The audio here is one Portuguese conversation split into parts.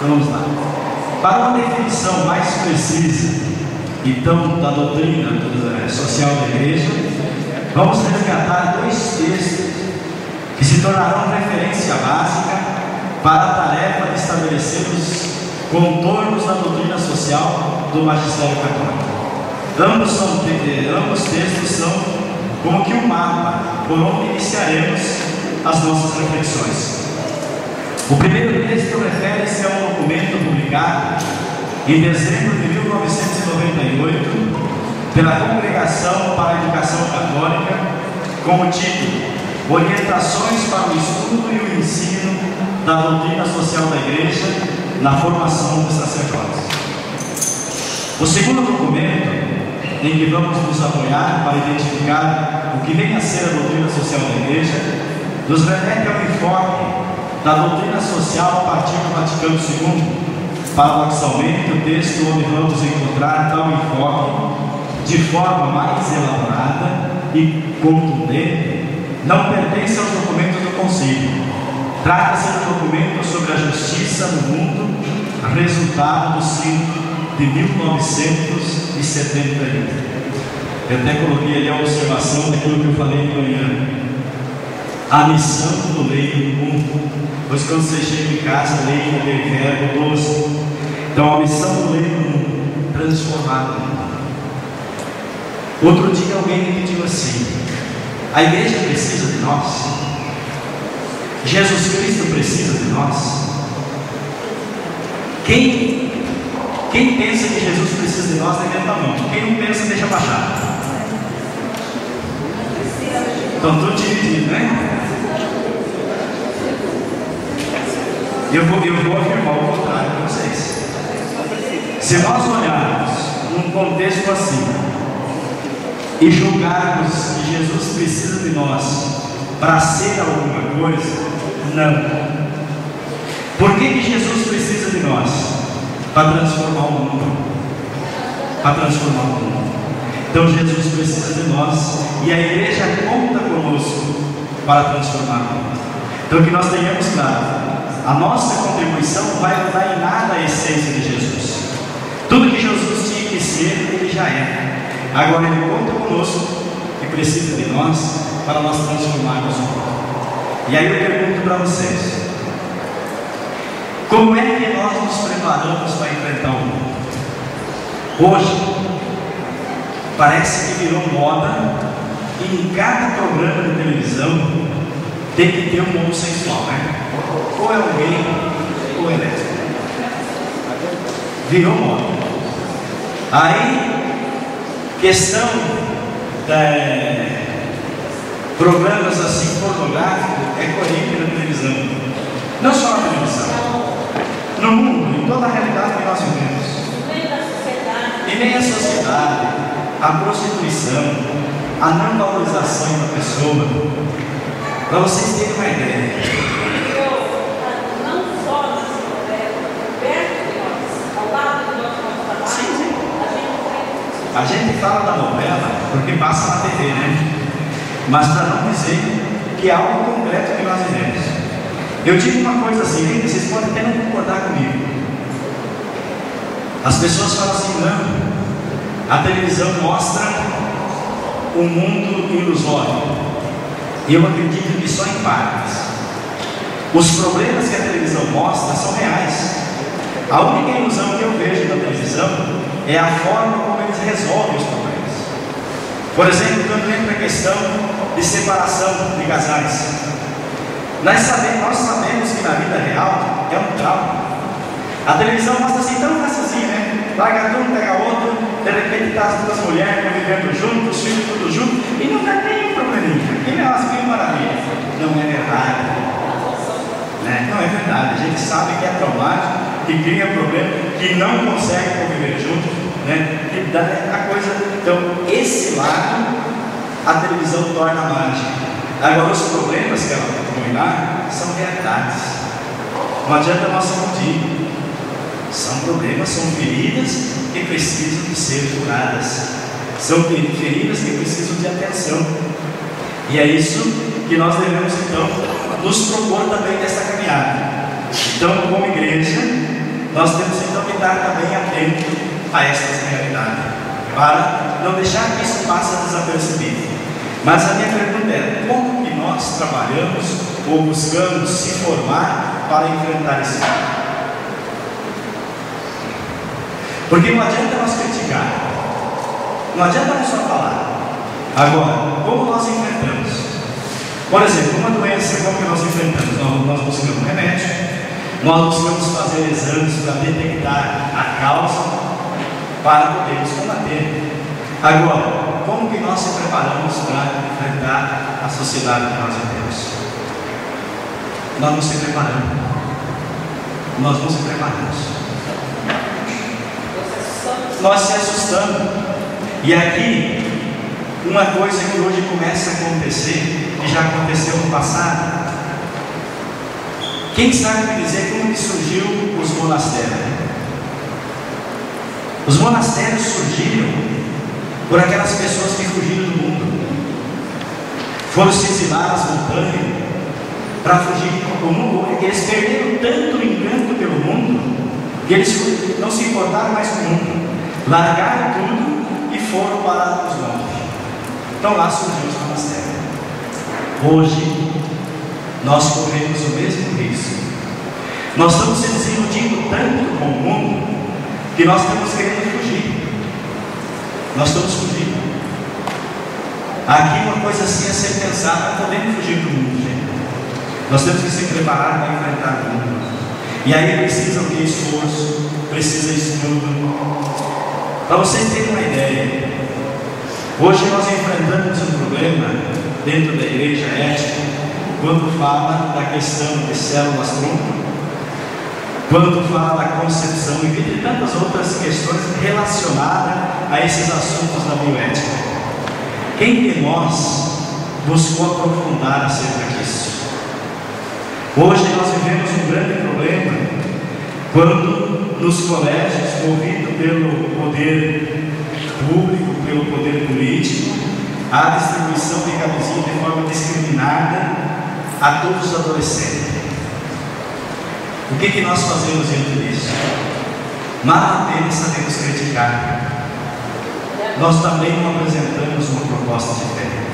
Vamos lá. Para uma definição mais precisa, então, da doutrina social da igreja, vamos resgatar dois textos que se tornarão referência básica para a tarefa de estabelecer os contornos da doutrina social do magistério católico. Ambos textos são como que um mapa por onde iniciaremos as nossas reflexões. O primeiro texto refere-se a um documento publicado em dezembro de 1998 pela Congregação para a Educação Católica, com o título Orientações para o Estudo e o Ensino da Doutrina Social da Igreja na Formação dos Sacerdotes. O segundo documento, em que vamos nos apoiar para identificar o que vem a ser a doutrina social da Igreja, nos remete ao enfoque da doutrina social a partir do Vaticano II. Paradoxalmente, o texto onde vamos encontrar tal enfoque de forma mais elaborada e contundente não pertence aos documentos do Concílio. Trata-se de um documento sobre a justiça no mundo, resultado do sínodo de 1971. Eu até coloquei ali a observação daquilo que eu falei de manhã. A missão do leigo no mundo, pois quando você chega em casa, leia aquele verbo 12. Então a missão do leigo no mundo, transformar o mundo. Outro dia alguém me pediu assim: a igreja precisa de nós? Jesus Cristo precisa de nós? Quem pensa que Jesus precisa de nós, levanta a mão. Quem não pensa, deixa baixar. Estão todos divididos, né? Eu vou afirmar o contrário para vocês. Se nós olharmos num contexto assim e julgarmos que Jesus precisa de nós para ser alguma coisa, não. Por que Jesus precisa de nós? Para transformar o mundo. Para transformar o mundo. Então Jesus precisa de nós e a igreja conta conosco para transformar o mundo. Então que nós tenhamos claro, a nossa contribuição não vai mudar em nada a essência de Jesus. Tudo que Jesus tinha que ser, ele já é. Agora ele conta conosco e precisa de nós para nós transformarmos o mundo. E aí eu pergunto para vocês: como é que nós nos preparamos para enfrentar o mundo? Hoje, parece que virou moda e em cada programa de televisão tem que ter um homossexual, né? Ou é um gay, ou é lésbico. Virou moda. Aí, questão de programas assim pornográficos é corrido na televisão. Não só na televisão, no mundo, em toda a realidade que nós vivemos. E nem a sociedade, a prostituição, a não valorização da pessoa. Para vocês terem uma ideia. Não só perto de nós, ao lado do nosso trabalho, Sim. a gente fala da novela porque passa na TV, né? Mas para não dizer que é algo concreto que nós vivemos. Eu digo uma coisa assim, vocês podem até não concordar comigo. As pessoas falam assim: não, a televisão mostra um mundo ilusório. E eu acredito que só em partes. Os problemas que a televisão mostra são reais. A única ilusão que eu vejo na televisão é a forma como eles resolvem os problemas. Por exemplo, quando entra a questão de separação de casais, nós sabemos que na vida real é um trauma. A televisão mostra assim tão facilzinho, né? Larga um, pega outro, de repente está as duas mulheres convivendo juntos, os filhos tudo junto, e não tem nenhum probleminha. Aquilo é umas mil maravilhas. Não é verdade. Né? Não é verdade. A gente sabe que é traumático, que cria problema, que não consegue conviver junto, né? Que dá a coisa. Então, esse lado a televisão torna mágica. Agora, os problemas que ela vai dominar são realidades. Não adianta nós confundir. São problemas, são feridas que precisam de ser curadas. São feridas que precisam de atenção. E é isso que nós devemos, então, nos propor também nessa caminhada. Então, como igreja, nós temos então que estar também atento a essas realidades, para não deixar que isso passe desapercebido. Mas a minha pergunta é: como que nós trabalhamos ou buscamos se formar para enfrentar esse tema? Porque não adianta nós criticar, não adianta nós só falar. Agora, como nós enfrentamos? Por exemplo, uma doença, como que nós enfrentamos? Nós buscamos remédio, nós buscamos fazer exames para detectar a causa, para podermos combater. Agora, como que nós se preparamos para enfrentar a sociedade que nós vivemos? Nós não se preparamos. Nós não se preparamos. Nós se assustamos. E aqui, uma coisa que hoje começa a acontecer, que já aconteceu no passado, quem sabe me dizer como que surgiu os monastérios? Os monastérios surgiram por aquelas pessoas que fugiram do mundo, foram se exilar às montanhas para fugir do mundo. Eles perderam tanto o encanto pelo mundo que eles não se importaram mais com o mundo, largaram tudo e foram para os montes. Então lá surgiu os monastérios. Hoje nós corremos o mesmo risco. Nós estamos se desiludindo tanto com o mundo que nós estamos querendo fugir. Nós estamos fugindo. Aqui uma coisa assim a ser pensada: não podemos fugir do mundo, gente. Nós temos que se preparar para enfrentar o mundo. E aí precisa o que? Esforço, precisa estudo. Para vocês terem uma ideia, hoje nós enfrentamos um problema dentro da igreja ética, quando fala da questão de células tronco, quando fala da concepção e de tantas outras questões relacionadas a esses assuntos da bioética. Quem de nós buscou aprofundar acerca disso? Hoje nós vivemos um grande problema quando nos colégios, movido pelo poder público, pelo poder político, há distribuição de camisinha de forma discriminada a todos os adolescentes. O que nós fazemos diante disso? Mal apenas sabemos criticar. Nós também não apresentamos uma proposta diferente.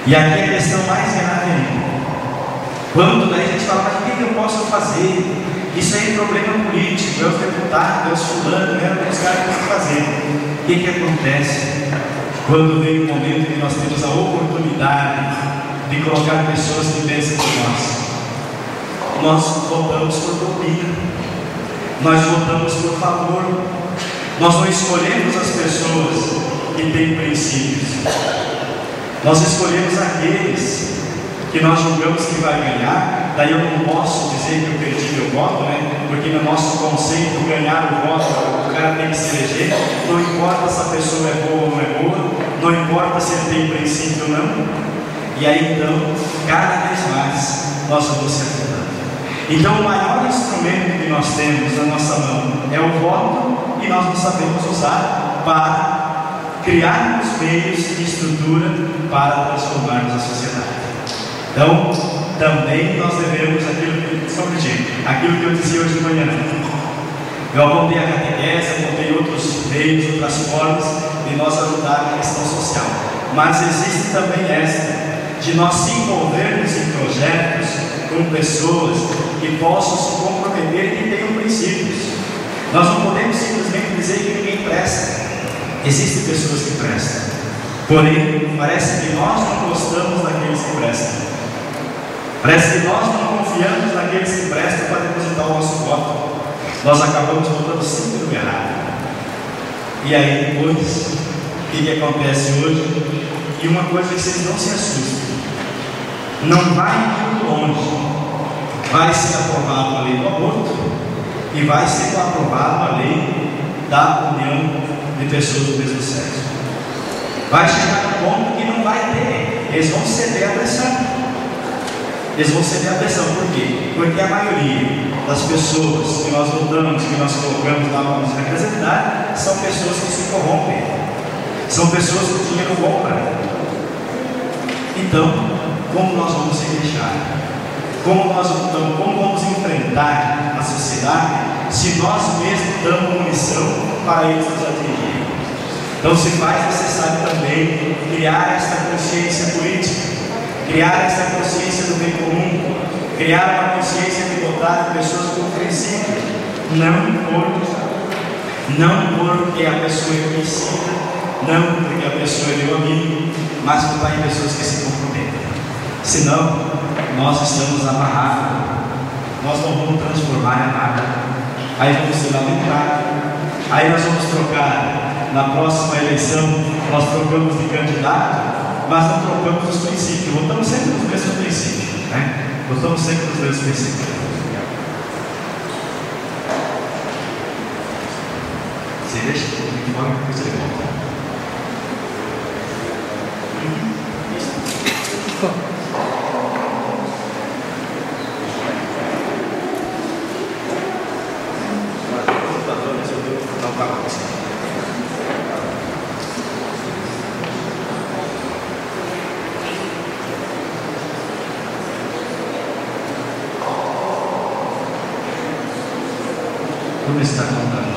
E aqui a questão mais grave ainda. Quando daí a gente fala: mas o que eu posso fazer? Isso aí é problema político, é os deputados, é os fulanos, é os caras que têm que fazer. O que acontece quando vem o momento que nós temos a oportunidade de colocar pessoas que pensam por nós? Nós votamos por propina, nós votamos por favor, nós não escolhemos as pessoas que têm princípios, nós escolhemos aqueles que nós julgamos que vai ganhar. Daí eu não posso dizer que eu perdi meu voto, né? Porque no nosso conceito, ganhar o voto, o cara tem que se eleger. Não importa se a pessoa é boa ou não é boa, não importa se ele tem princípio ou não. E aí então, cada vez mais, nós vamos se afundando. Então o maior instrumento que nós temos na nossa mão é o voto, e nós não sabemos usar para criarmos meios e estrutura para transformarmos a sociedade. Então, também nós devemos aquilo que eu dizia hoje de manhã. Eu apontei a catequese, apontei outros meios, outras formas de nós ajudar na questão social. Mas existe também esta, de nós se envolvermos em projetos com pessoas que possam se comprometer e que tenham princípios. Nós não podemos simplesmente dizer que ninguém presta. Existem pessoas que prestam. Porém, parece que nós não gostamos daqueles que prestam. Parece que nós não confiamos naqueles que prestam para depositar o nosso voto. Nós acabamos votando sempre no errado. E aí depois, o que acontece hoje? E uma coisa que vocês não se assustem: não vai muito longe. Vai ser aprovada a lei do aborto e vai ser aprovada a lei da união de pessoas do mesmo sexo. Vai chegar no ponto que não vai ter. Eles vão ceder a pressão. Eles vão ceder a pressão. Por quê? Porque a maioria das pessoas que nós votamos, que nós colocamos lá para nos representar, são pessoas que se corrompem. São pessoas que o dinheiro compra. Então, como nós vamos se deixar? Como vamos enfrentar a sociedade se nós mesmos damos munição para eles nos atingirem. Então se faz necessário também criar esta consciência política, criar esta consciência do bem comum, criar uma consciência de votar em pessoas com princípio, não porque a pessoa é conhecida, não porque a pessoa é meu amigo, mas votar em pessoas que se comprometem. Senão, nós estamos amarrados, nós não vamos transformar em nada, aí vamos se lamentar, aí nós vamos trocar. Na próxima eleição, nós trocamos de candidato, mas não trocamos os princípios, votamos sempre nos mesmos princípios, né? Votamos sempre nos mesmos princípios. Você deixa tudo de fora que você volta. Como está contando?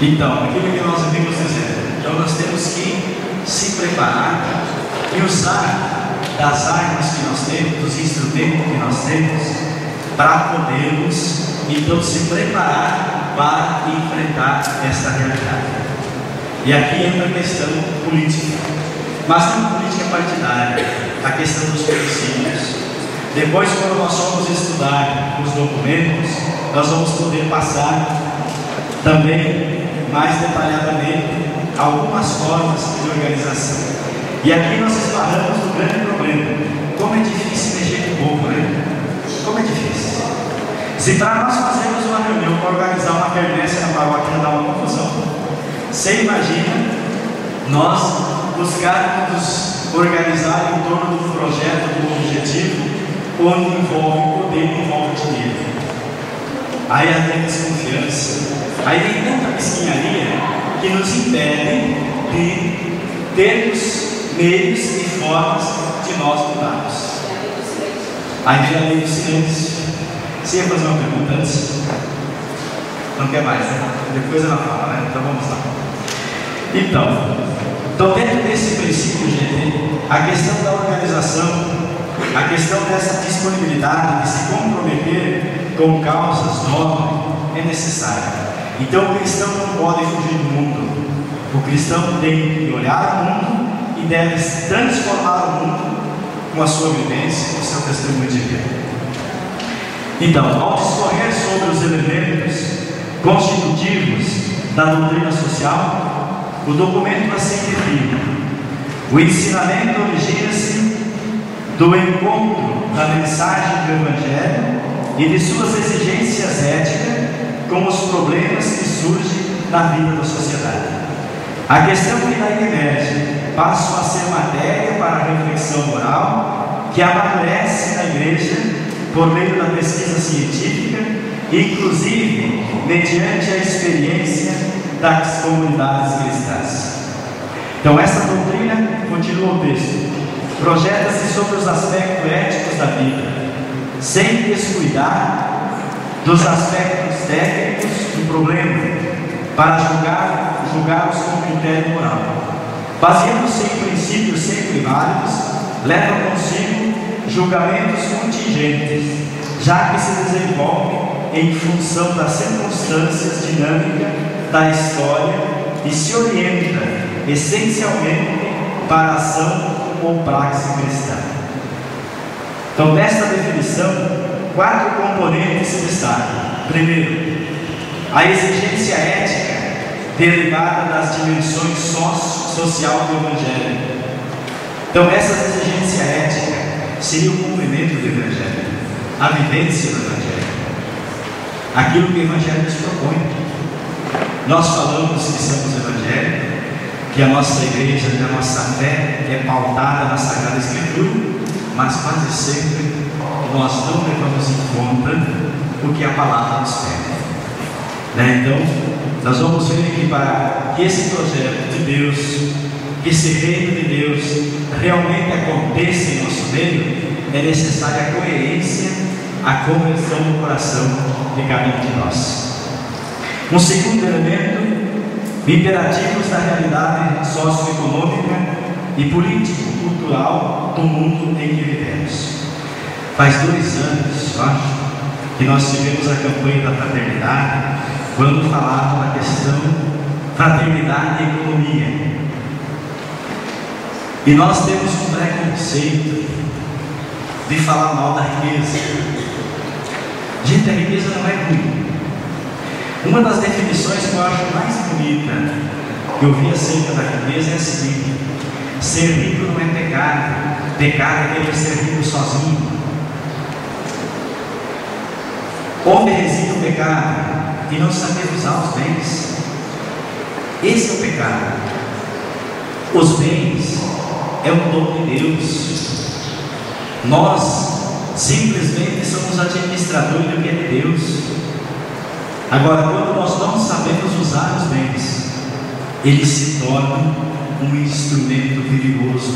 Então, aquilo que nós vimos dizer, então nós temos que se preparar e usar das armas que nós temos, dos instrumentos que nós temos, para podermos então se preparar para enfrentar esta realidade. E aqui entra a questão política, mas não política partidária, a questão dos princípios. Depois, quando nós formos estudar os documentos, nós vamos poder passar também mais detalhadamente algumas formas de organização. E aqui nós esbarramos no grande problema. Como é difícil mexer com o povo, né? Como é difícil. Se para nós fazermos uma reunião para organizar uma quermesse na paróquia dá uma confusão, você imagina nós buscarmos organizar em torno do projeto, do objetivo, onde envolve poder, envolve dinheiro. Aí tem desconfiança, aí tem tanta mesquinharia que nos impede de termos meios e formas de nós mudarmos. Aí vem a lei do silêncio. Você ia fazer uma pergunta antes? Não quer mais, né? Depois ela fala, né? Então vamos lá. Então dentro desse princípio, gente, a questão da organização, a questão dessa disponibilidade de se comprometer com causas nobres é necessária. Então o cristão não pode fugir do mundo. O cristão tem que olhar o mundo e deve transformar o mundo com a sua vivência, com o seu testemunho de vida. Então, ao discorrer sobre os elementos constitutivos da doutrina social, o documento assim define: o ensinamento origina-se do encontro da mensagem do Evangelho e de suas exigências éticas com os problemas que surgem na vida da sociedade. A questão que daí emerge passa a ser matéria para a reflexão moral que amadurece na igreja por meio da pesquisa científica, inclusive mediante a experiência das comunidades cristãs. Então essa doutrina, continua o texto, projeta-se sobre os aspectos éticos da vida, sem descuidar dos aspectos técnicos do problema, para julgá-los com critério moral. Baseando-se em princípios sempre válidos, leva consigo julgamentos contingentes, já que se desenvolve em função das circunstâncias dinâmicas da história e se orienta essencialmente para a ação ou praxe cristã. Então, nesta definição, 4 componentes se destacam. Primeiro, a exigência ética derivada das dimensões social do Evangelho. Então, essa exigência ética seria o cumprimento do Evangelho, a vivência do Evangelho, aquilo que o Evangelho nos propõe. Nós falamos que somos Evangelho, que a nossa igreja, que a nossa fé é pautada na Sagrada Escritura, mas quase sempre nós não levamos em conta o que a palavra nos pede. Então, nós vamos ver que para que esse projeto de Deus, que esse reino de Deus realmente aconteça em nosso meio, é necessária a coerência, a conversão do coração de cada um de nós. Um segundo elemento, imperativos da realidade socioeconômica e político-cultural do mundo em que vivemos. Faz 2 anos, acho, que nós tivemos a campanha da fraternidade, quando falava da questão fraternidade e economia. E nós temos um preconceito de falar mal da riqueza. Gente, a riqueza não é ruim. Uma das definições que eu acho mais bonita que eu vi acerca da riqueza é a seguinte: ser rico não é pecado, pecado é querer ser rico sozinho. Onde reside o pecado? E não saber usar os bens. Esse é o pecado. Os bens é um dom de Deus. Nós simplesmente somos administradores do que é de Deus. Agora, quando nós não sabemos usar os bens, eles se tornam um instrumento perigoso.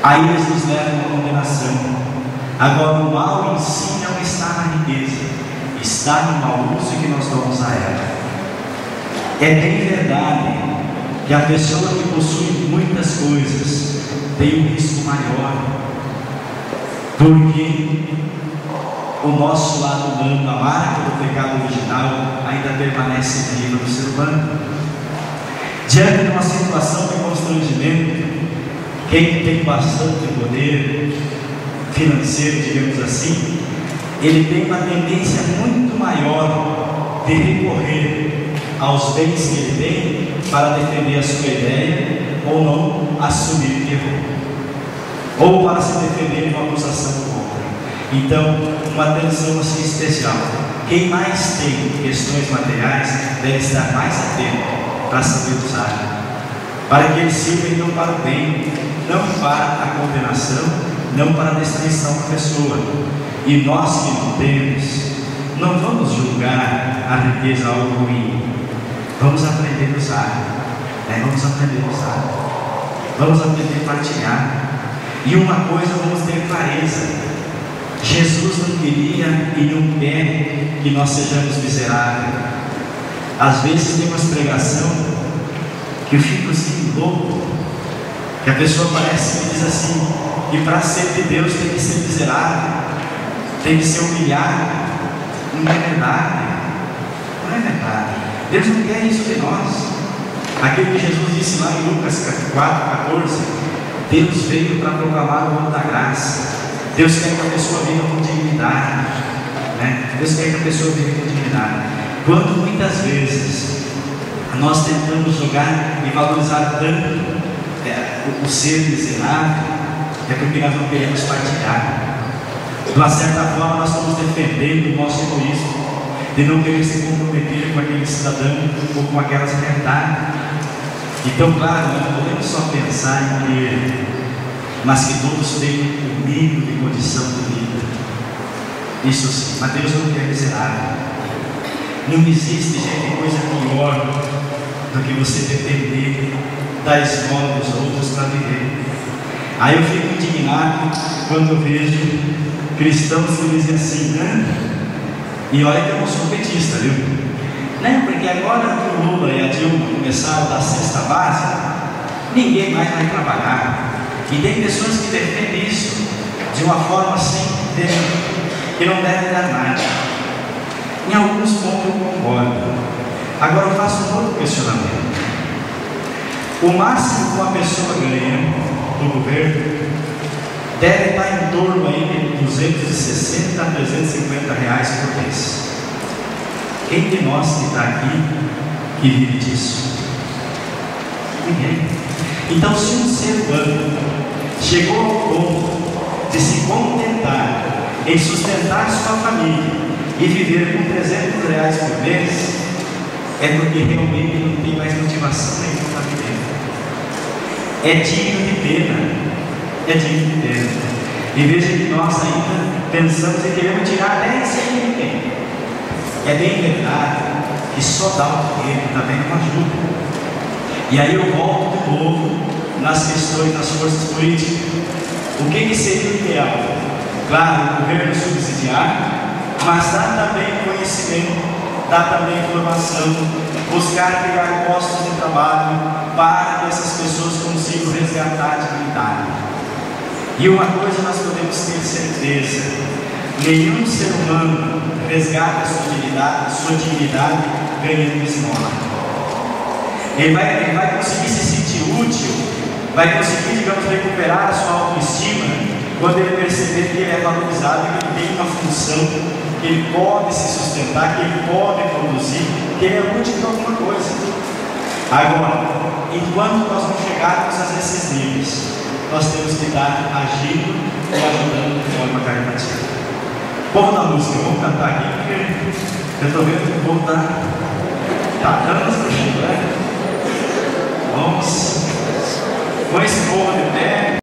Aí eles nos levam à condenação. Agora, o mal em si não está na riqueza, está no mau uso que nós damos a ela. É bem verdade que a pessoa que possui muitas coisas tem um risco maior, porque o nosso lado humano, a marca do pecado original, ainda permanece viva no ser humano. Diante de uma situação de constrangimento, quem tem bastante poder financeiro, digamos assim, ele tem uma tendência muito maior de recorrer aos bens que ele tem para defender a sua ideia ou não assumir que errou, ou para se defender de uma acusação contra. Então, uma atenção assim especial: quem mais tem questões materiais deve estar mais atento para saber usar, para que ele sirva então para o bem, não para a condenação, não para a destruição da pessoa. E nós que não temos, não vamos julgar a riqueza algo ruim, vamos aprender a usar, vamos aprender a usar, vamos aprender a partilhar. E uma coisa vamos ter clareza: Jesus não queria e não quer que nós sejamos miseráveis. Às vezes tem umas pregação que eu fico assim louco, que a pessoa parece que diz assim, que para ser de Deus tem que ser miserável, tem que ser humilhado. Não é verdade, não é verdade. Deus não quer isso de nós. Aquilo que Jesus disse lá em Lucas 4:14, Deus veio para proclamar o ano da graça. Deus quer que a pessoa viva com dignidade, Deus quer que a pessoa viva com dignidade. Quando muitas vezes nós tentamos julgar e valorizar tanto o ser miserável, é porque nós não queremos partilhar. De uma certa forma, nós estamos defendendo o nosso egoísmo, de não querer se comprometer com aquele cidadão ou com aquelas realidades. Então, claro, não podemos só pensar em ele, mas que todos tenham o mínimo de condição de vida. Isso sim, mas Deus não quer miserável. Não existe, gente, coisa pior do que você depender da esmola dos outros para viver. Aí eu fico indignado quando eu vejo cristãos que dizem assim, e olha que eu não sou petista, viu? Porque agora que o Lula e a Dilma começaram a dar cesta básica, ninguém mais vai trabalhar. E tem pessoas que defendem isso de uma forma assim, que não deve dar nada. Em alguns pontos eu concordo. Agora eu faço um outro questionamento. O máximo que uma pessoa ganha do governo deve estar em torno aí de 260 a 350 reais por mês. Quem de nós que está aqui que vive disso? Ninguém. Então, se um ser humano chegou ao ponto de se contentar em sustentar sua família e viver com R$300 por mês, é porque realmente não tem mais motivação nenhuma para viver. É digno de pena. É digno de pena. E veja que nós ainda pensamos e queremos tirar 10 sem ninguém. É bem verdade que só dá o dinheiro também não ajuda. E aí eu volto de novo nas questões das forças políticas. O que seria o ideal? Claro, o governo subsidiar, mas dar também conhecimento, dar também informação, buscar criar postos de trabalho para que essas pessoas consigam resgatar a dignidade. E uma coisa nós podemos ter certeza: nenhum ser humano resgata a sua dignidade ganhando esmola. Ele vai conseguir se sentir útil, vai conseguir, digamos, recuperar a sua autoestima quando ele perceber que ele é valorizado, que ele tem uma função, que ele pode se sustentar, que ele pode produzir, que ele é útil para alguma coisa. Agora, enquanto nós não chegarmos a esses níveis, nós temos que estar agindo e ajudando de forma caritativa. Povo da música, vamos cantar aqui, porque eu estou vendo que o povo está dando as coxinhas, né? Vamos com esse povo de pé.